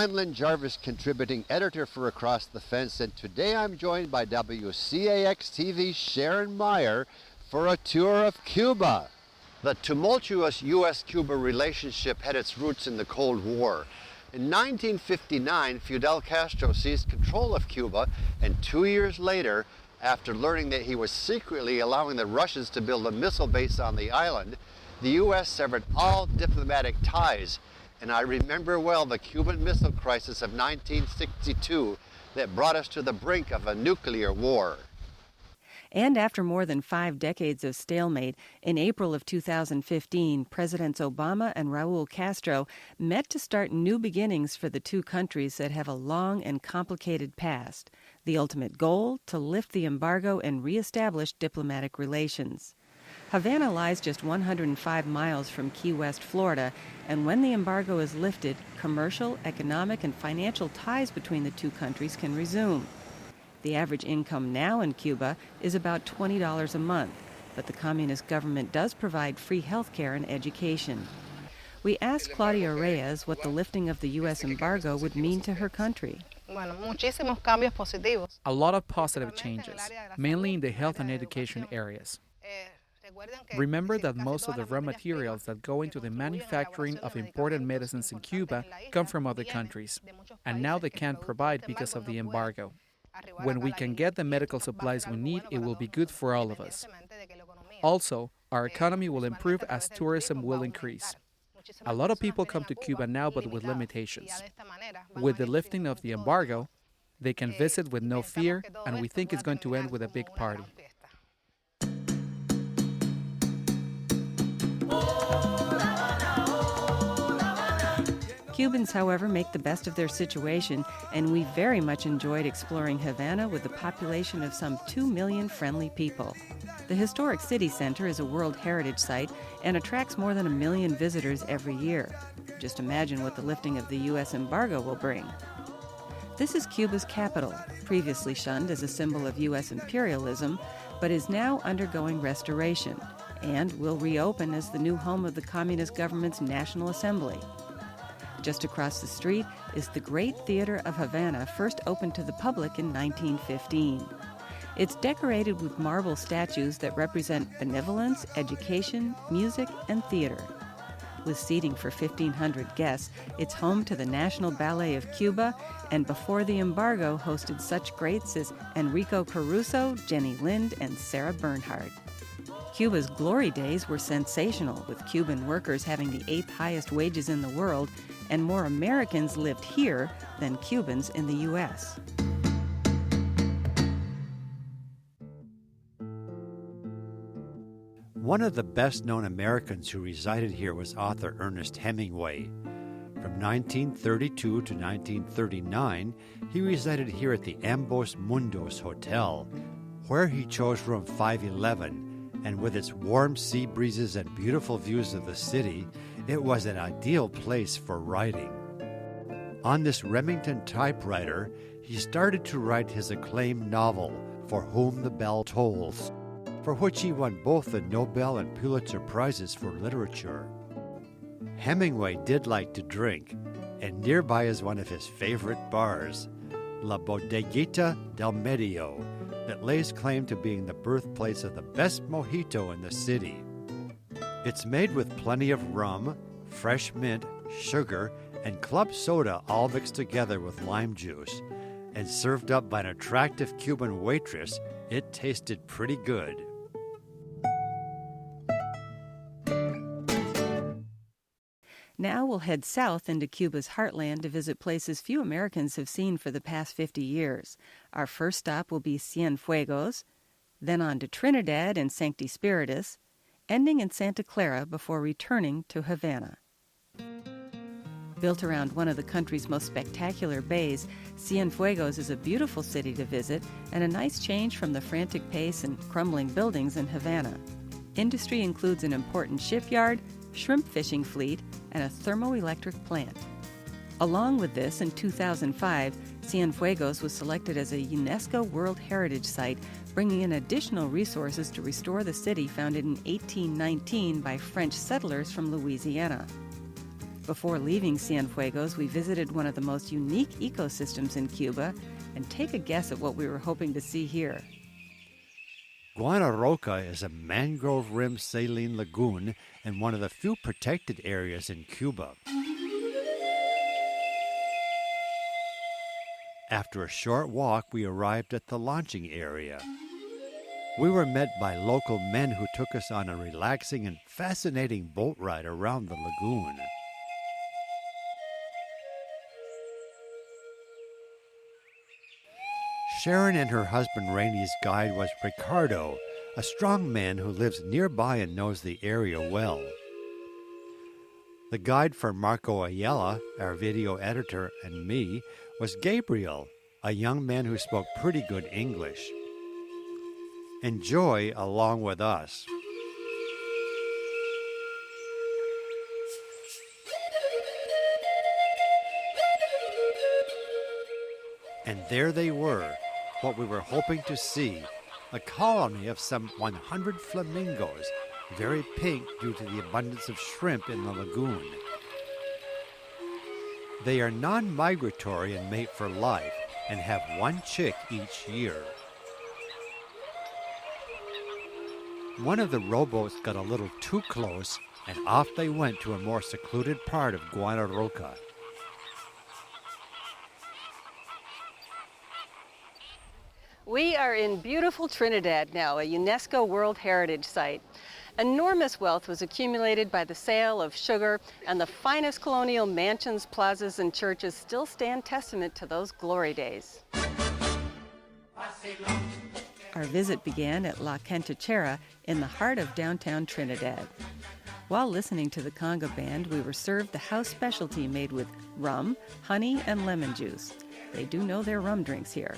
Glenlyn Jarvis, contributing editor for Across the Fence, and today I'm joined by WCAX-TV's Sharon Meyer for a tour of Cuba. The tumultuous U.S.-Cuba relationship had its roots in the Cold War. In 1959, Fidel Castro seized control of Cuba, and 2 years later, after learning that he was secretly allowing the Russians to build a missile base on the island, the U.S. severed all diplomatic ties. And I remember well the Cuban Missile Crisis of 1962 that brought us to the brink of a nuclear war. And after more than 5 decades of stalemate, in April of 2015, Presidents Obama and Raul Castro met to start new beginnings for the two countries that have a long and complicated past. The ultimate goal, to lift the embargo and reestablish diplomatic relations. Havana lies just 105 miles from Key West, Florida, and when the embargo is lifted, commercial, economic, and financial ties between the two countries can resume. The average income now in Cuba is about $20 a month, but the communist government does provide free health care and education. We asked Claudia Reyes what the lifting of the U.S. embargo would mean to her country. A lot of positive changes, mainly in the health and education areas. Remember that most of the raw materials that go into the manufacturing of imported medicines in Cuba come from other countries, and now they can't provide because of the embargo. When we can get the medical supplies we need, it will be good for all of us. Also, our economy will improve as tourism will increase. A lot of people come to Cuba now, but with limitations. With the lifting of the embargo, they can visit with no fear, and we think it's going to end with a big party. Cubans, however, make the best of their situation, and we very much enjoyed exploring Havana with a population of some 2 million friendly people. The historic city center is a World Heritage Site and attracts more than 1 million visitors every year. Just imagine what the lifting of the U.S. embargo will bring. This is Cuba's capital, previously shunned as a symbol of U.S. imperialism, but is now undergoing restoration and will reopen as the new home of the communist government's National Assembly. Just across the street is the Great Theater of Havana, first opened to the public in 1915. It's decorated with marble statues that represent benevolence, education, music, and theater. With seating for 1,500 guests, it's home to the National Ballet of Cuba, and before the embargo hosted such greats as Enrico Caruso, Jenny Lind, and Sarah Bernhardt. Cuba's glory days were sensational, with Cuban workers having the 8th highest wages in the world, and more Americans lived here than Cubans in the U.S. One of the best-known Americans who resided here was author Ernest Hemingway. From 1932 to 1939, he resided here at the Ambos Mundos Hotel, where he chose room 511, and with its warm sea breezes and beautiful views of the city, it was an ideal place for writing. On this Remington typewriter, he started to write his acclaimed novel, For Whom the Bell Tolls, for which he won both the Nobel and Pulitzer Prizes for literature. Hemingway did like to drink, and nearby is one of his favorite bars, La Bodeguita del Medio, that lays claim to being the birthplace of the best mojito in the city. It's made with plenty of rum, fresh mint, sugar, and club soda all mixed together with lime juice. And served up by an attractive Cuban waitress, it tasted pretty good. Now we'll head south into Cuba's heartland to visit places few Americans have seen for the past 50 years. Our first stop will be Cienfuegos, then on to Trinidad and Sancti Spiritus, ending in Santa Clara before returning to Havana. Built around one of the country's most spectacular bays, Cienfuegos is a beautiful city to visit and a nice change from the frantic pace and crumbling buildings in Havana. Industry includes an important shipyard, shrimp fishing fleet, and a thermoelectric plant. Along with this, in 2005, Cienfuegos was selected as a UNESCO World Heritage Site, bringing in additional resources to restore the city founded in 1819 by French settlers from Louisiana. Before leaving Cienfuegos, we visited one of the most unique ecosystems in Cuba, and take a guess at what we were hoping to see here. Guanarroca is a mangrove-rimmed saline lagoon and one of the few protected areas in Cuba. After a short walk, we arrived at the launching area. We were met by local men who took us on a relaxing and fascinating boat ride around the lagoon. Sharon and her husband Rainey's guide was Ricardo, a strong man who lives nearby and knows the area well. The guide for Marco Ayala, our video editor, and me was Gabriel, a young man who spoke pretty good English. Enjoy along with us. And there they were, what we were hoping to see, a colony of some 100 flamingos, very pink due to the abundance of shrimp in the lagoon. They are non-migratory and mate for life and have one chick each year. One of the rowboats got a little too close, and off they went to a more secluded part of Guanarroca. We are in beautiful Trinidad now, a UNESCO World Heritage Site. Enormous wealth was accumulated by the sale of sugar, and the finest colonial mansions, plazas, and churches still stand testament to those glory days. Our visit began at La Cantuchera in the heart of downtown Trinidad. While listening to the conga band, we were served the house specialty made with rum, honey, and lemon juice. They do know their rum drinks here.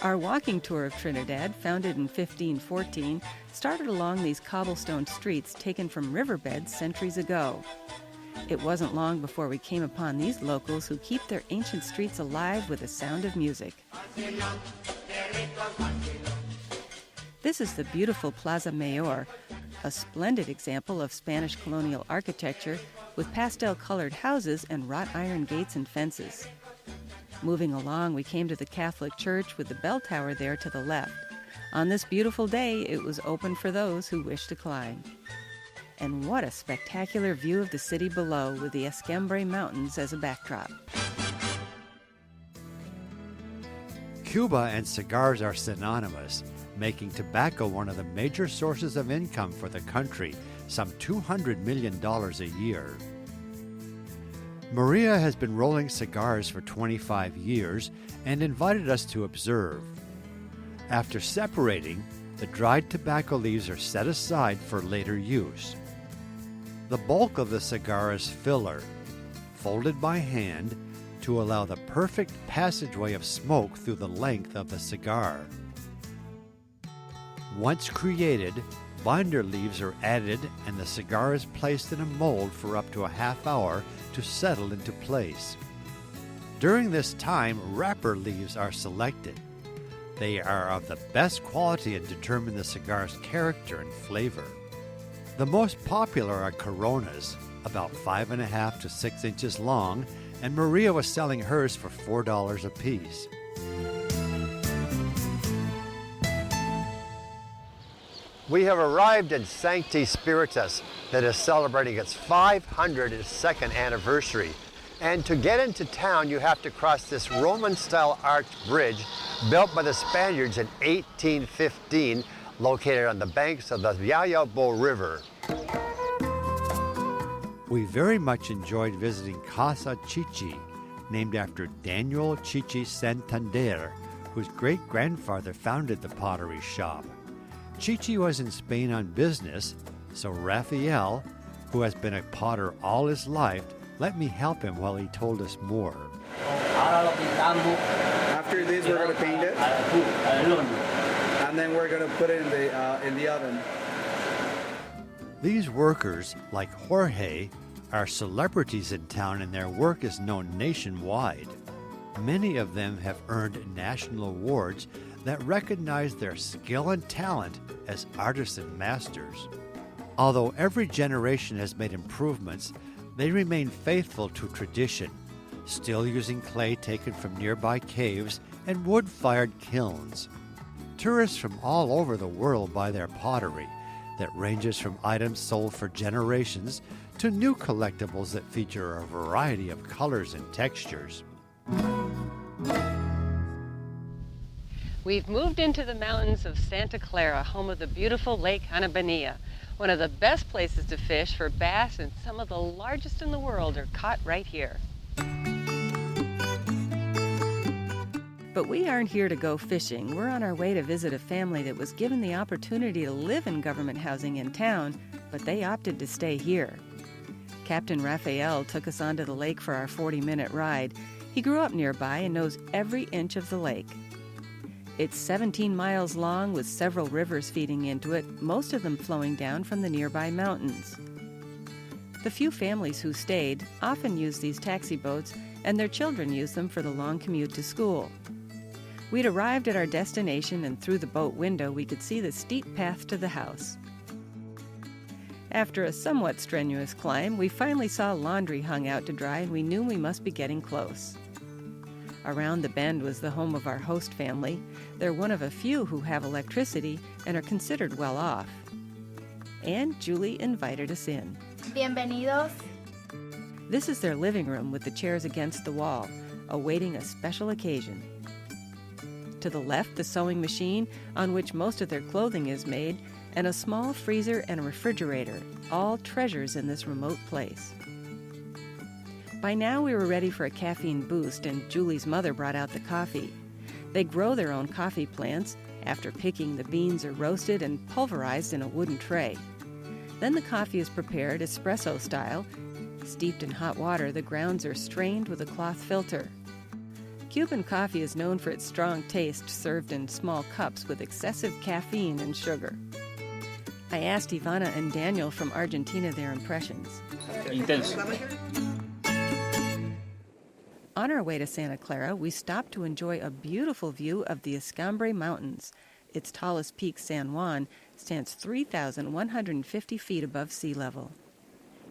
Our walking tour of Trinidad, founded in 1514, started along these cobblestone streets taken from riverbeds centuries ago. It wasn't long before we came upon these locals who keep their ancient streets alive with the sound of music. This is the beautiful Plaza Mayor, a splendid example of Spanish colonial architecture with pastel-colored houses and wrought iron gates and fences. Moving along, we came to the Catholic Church with the bell tower there to the left. On this beautiful day, it was open for those who wished to climb. And what a spectacular view of the city below with the Escambray Mountains as a backdrop. Cuba and cigars are synonymous, making tobacco one of the major sources of income for the country, some $200 million a year. Maria has been rolling cigars for 25 years and invited us to observe. After separating, the dried tobacco leaves are set aside for later use. The bulk of the cigar is filler, folded by hand to allow the perfect passageway of smoke through the length of the cigar. Once created, binder leaves are added and the cigar is placed in a mold for up to a half hour to settle into place. During this time, wrapper leaves are selected. They are of the best quality and determine the cigar's character and flavor. The most popular are Coronas, about 5.5 to 6 inches long, and Maria was selling hers for $4 a piece. We have arrived at Sancti Spiritus that is celebrating its 502nd anniversary. And to get into town, you have to cross this Roman-style arched bridge built by the Spaniards in 1815, located on the banks of the Yayabo River. We very much enjoyed visiting Casa Chichi, named after Daniel Chichi Santander, whose great-grandfather founded the pottery shop. Chichi was in Spain on business, so Rafael, who has been a potter all his life, let me help him while he told us more. After this, we're going to paint it, and then we're going to put it in the oven. These workers, like Jorge, are celebrities in town and their work is known nationwide. Many of them have earned national awards that recognize their skill and talent as artisan masters. Although every generation has made improvements, They remain faithful to tradition, still using clay taken from nearby caves and wood-fired kilns. Tourists from all over the world buy their pottery that ranges from items sold for generations to new collectibles that feature a variety of colors and textures. We've moved into the mountains of Santa Clara, home of the beautiful Lake Hanabania. One of the best places to fish for bass, and some of the largest in the world are caught right here. But we aren't here to go fishing. We're on our way to visit a family that was given the opportunity to live in government housing in town, but they opted to stay here. Captain Raphael took us onto the lake for our 40-minute ride. He grew up nearby and knows every inch of the lake. It's 17 miles long with several rivers feeding into it, most of them flowing down from the nearby mountains. The few families who stayed often use these taxi boats, and their children use them for the long commute to school. We'd arrived at our destination, and through the boat window we could see the steep path to the house. After a somewhat strenuous climb, we finally saw laundry hung out to dry, and we knew we must be getting close. Around the bend was the home of our host family. They're one of a few who have electricity and are considered well off. And Julie invited us in. Bienvenidos. This is their living room with the chairs against the wall, awaiting a special occasion. To the left, the sewing machine, on which most of their clothing is made, and a small freezer and a refrigerator, all treasures in this remote place. By now we were ready for a caffeine boost, and Julie's mother brought out the coffee. They grow their own coffee plants. After picking, the beans are roasted and pulverized in a wooden tray. Then the coffee is prepared espresso style. Steeped in hot water, the grounds are strained with a cloth filter. Cuban coffee is known for its strong taste, served in small cups with excessive caffeine and sugar. I asked Ivana and Daniel from Argentina their impressions. Intenso. On our way to Santa Clara, we stopped to enjoy a beautiful view of the Escambre Mountains. Its tallest peak, San Juan, stands 3,150 feet above sea level.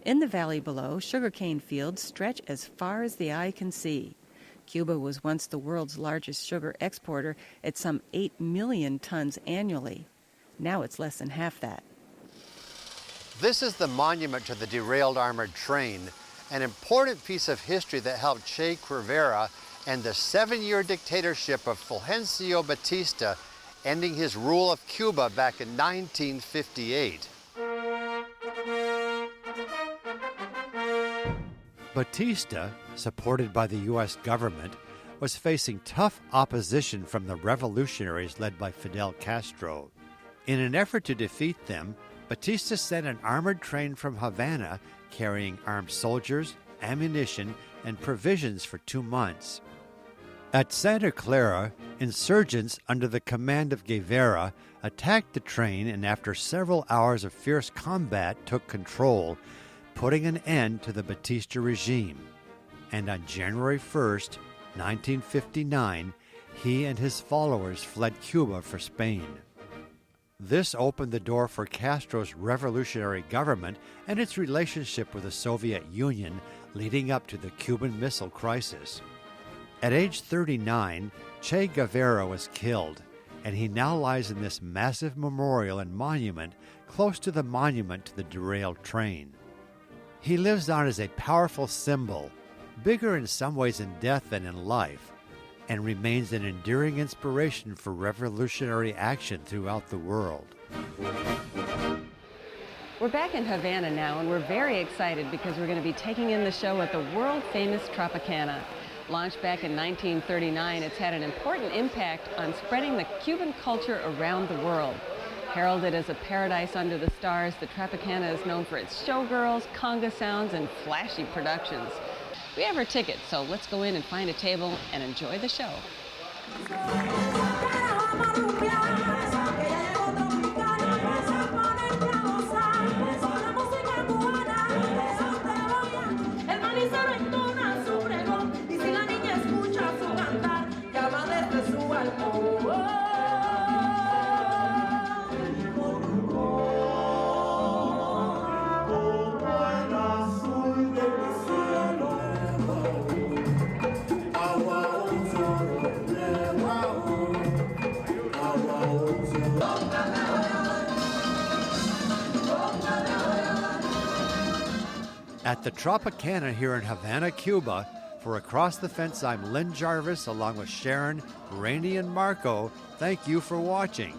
In the valley below, sugarcane fields stretch as far as the eye can see. Cuba was once the world's largest sugar exporter at some 8 million tons annually. Now it's less than half that. This is the monument to the derailed armored train, an important piece of history that helped Che Guevara end the 7-year dictatorship of Fulgencio Batista, ending his rule of Cuba back in 1958. Batista, supported by the U.S. government, was facing tough opposition from the revolutionaries led by Fidel Castro. In an effort to defeat them, Batista sent an armored train from Havana carrying armed soldiers, ammunition, and provisions for 2 months. At Santa Clara, insurgents under the command of Guevara attacked the train, and after several hours of fierce combat took control, putting an end to the Batista regime. And on January 1st, 1959, he and his followers fled Cuba for Spain. This opened the door for Castro's revolutionary government and its relationship with the Soviet Union leading up to the Cuban Missile Crisis. At age 39, Che Guevara was killed, and he now lies in this massive memorial and monument close to the monument to the derailed train. He lives on as a powerful symbol, bigger in some ways in death than in life, and remains an enduring inspiration for revolutionary action throughout the world. We're back in Havana now, and we're very excited because we're going to be taking in the show at the world-famous Tropicana. Launched back in 1939, it's had an important impact on spreading the Cuban culture around the world. Heralded as a paradise under the stars, the Tropicana is known for its showgirls, conga sounds, and flashy productions. We have our tickets, so let's go in and find a table and enjoy the show. At the Tropicana here in Havana, Cuba, for Across the Fence, I'm Lynn Jarvis along with Sharon, Rainey, and Marco. Thank you for watching.